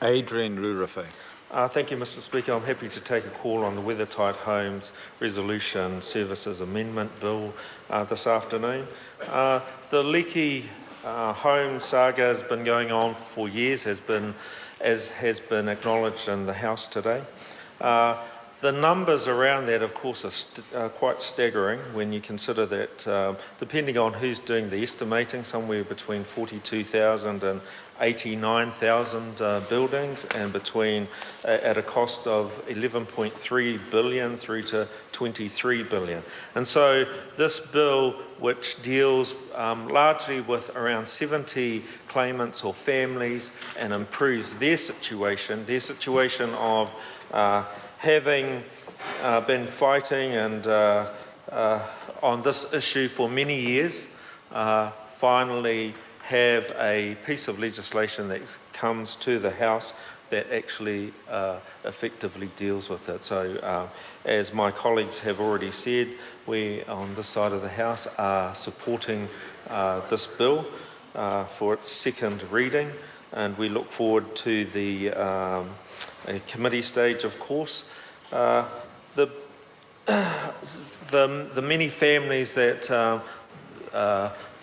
Adrian Rurafei. Thank you, Mr. Speaker. I'm happy to take a call on the Weathertight Homes Resolution Services Amendment Bill this afternoon. The leaky home saga has been going on for years, as has been acknowledged in the House today. The numbers around that, of course, are quite staggering when you consider that, depending on who's doing the estimating, somewhere between 42,000 and 89,000 buildings, and at a cost of 11.3 billion through to 23 billion. And so this bill, which deals largely with around 70 claimants or families and improves their situation of having been fighting and on this issue for many years, finally have a piece of legislation that comes to the House that actually effectively deals with it. So as my colleagues have already said, we on this side of the House are supporting this bill for its second reading, and we look forward to the committee stage, of course. The many families that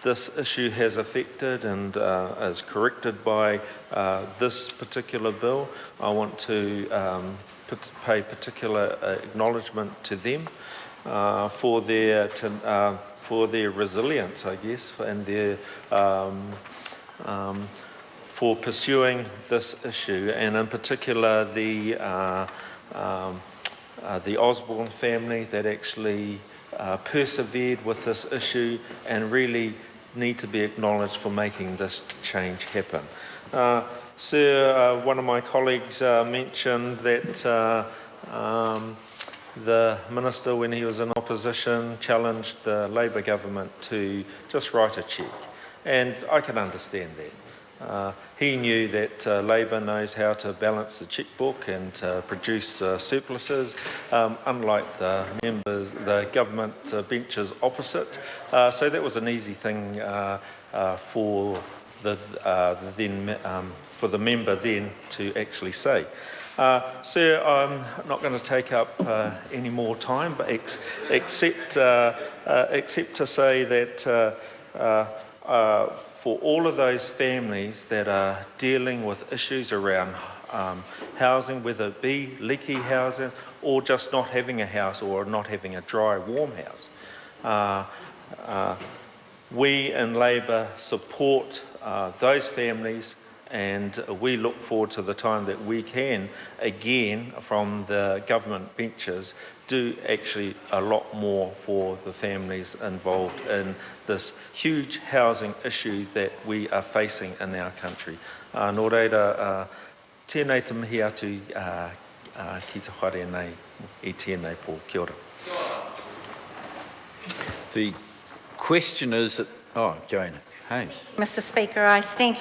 this issue has affected and is corrected by this particular bill, I want to pay particular acknowledgement to them for their resilience, I guess, and their for pursuing this issue, and in particular the Osborne family that actually persevered with this issue and really need to be acknowledged for making this change happen. Sir, one of my colleagues mentioned that the Minister, when he was in opposition, challenged the Labour government to just write a cheque, and I can understand that. He knew that Labour knows how to balance the chequebook and produce surpluses, unlike the government benches opposite. So that was an easy thing for the member then to actually say. Sir, I'm not going to take up any more time, but except to say that for all of those families that are dealing with issues around housing, whether it be leaky housing or just not having a house or not having a dry, warm house, we in Labour support those families, and we look forward to the time that we can, again, from the government benches, do actually a lot more for the families involved in this huge housing issue that we are facing in our country. Nō reira, tēnei te mihi atu ki te whare nei I tēnei pō. Kia ora. The question is that, Joanna Hayes. Mr. Speaker, I stand